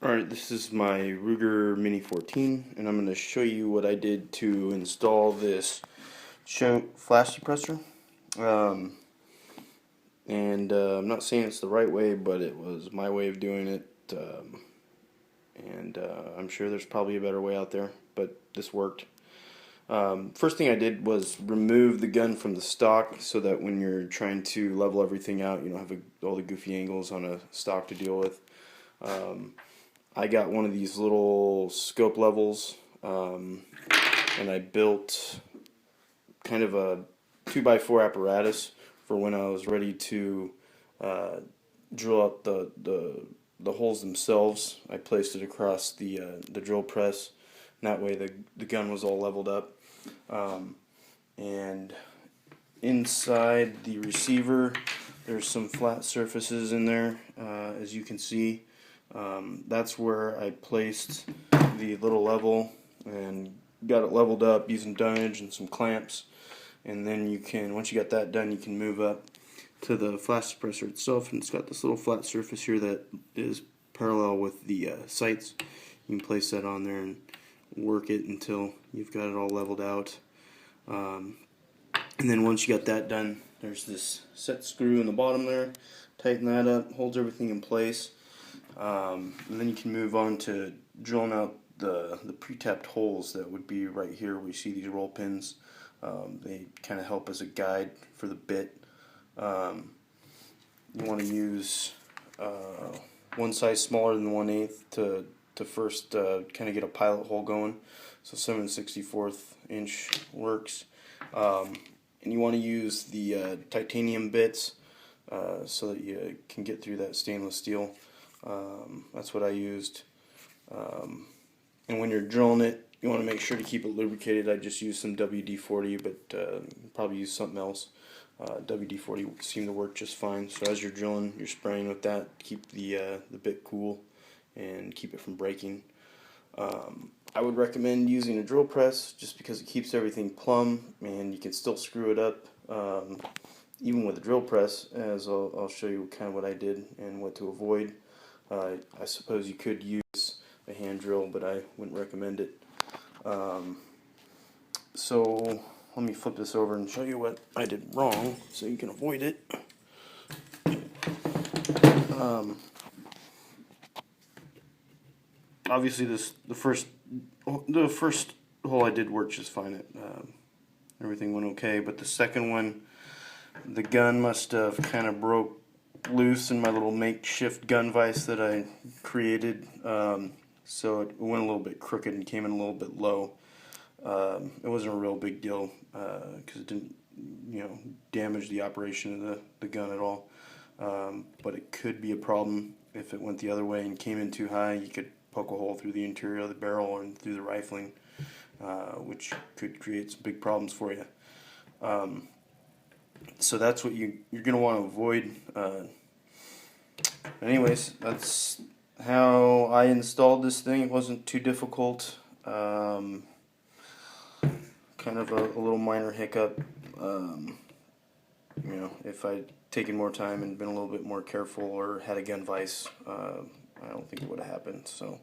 Alright, this is my Ruger Mini 14, and I'm going to show you what I did to install this Choate flash suppressor. Um, I'm not saying it's the right way, but it was my way of doing it, I'm sure there's probably a better way out there, but this worked. First thing I did was remove the gun from the stock so that when you're trying to level everything out, you don't have all the goofy angles on a stock to deal with. I got one of these little scope levels, and I built kind of a 2x4 apparatus for when I was ready to uh, drill out the holes themselves. I placed it across the drill press, and that way the gun was all leveled up. And inside the receiver, there's some flat surfaces in there, as you can see. That's where I placed the little level and got it leveled up using dunnage and some clamps. And then you can, once you got that done, you can move up to the flash suppressor itself, and it's got this little flat surface here that is parallel with the sights. You can place that on there and work it until you've got it all leveled out. And then once you got that done, there's this set screw in the bottom there. Tighten that up, holds everything in place. And then you can move on to drilling out the pre-tapped holes that would be right here where you see these roll pins. They kind of help as a guide for the bit. You want to use one size smaller than 1/8 to first kind of get a pilot hole going. So 7/64 inch works. And you want to use the titanium bits so that you can get through that stainless steel. That's what I used. And when you're drilling it, you want to make sure to keep it lubricated. I just used some WD-40, but probably use something else. WD-40 seemed to work just fine. So as you're drilling, you're spraying with that. Keep the bit cool and keep it from breaking. I would recommend using a drill press just because it keeps everything plumb and you can still screw it up even with a drill press, as I'll show you kind of what I did and what to avoid. I suppose you could use a hand drill, but I wouldn't recommend it. So let me flip this over and show you what I did wrong so you can avoid it. Obviously the first hole I did work just fine. Everything went okay, but the second one, the gun must have kind of broke loose in my little makeshift gun vise that I created, so it went a little bit crooked and came in a little bit low. It wasn't a real big deal because it didn't, damage the operation of the gun at all. But it could be a problem if it went the other way and came in too high. You could poke a hole through the interior of the barrel and through the rifling, which could create some big problems for you. So that's what you're going to want to avoid. Anyways, that's how I installed this thing. It wasn't too difficult. Kind of a little minor hiccup. If I'd taken more time and been a little bit more careful or had a gun vise, I don't think it would have happened. So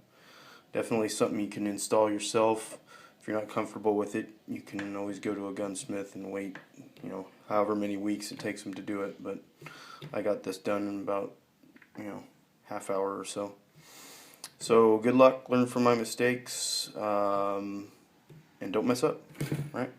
definitely something you can install yourself. If you're not comfortable with it, you can always go to a gunsmith and wait, however many weeks it takes them to do it. But I got this done in about, half hour or so. So good luck, learn from my mistakes, and don't mess up, right?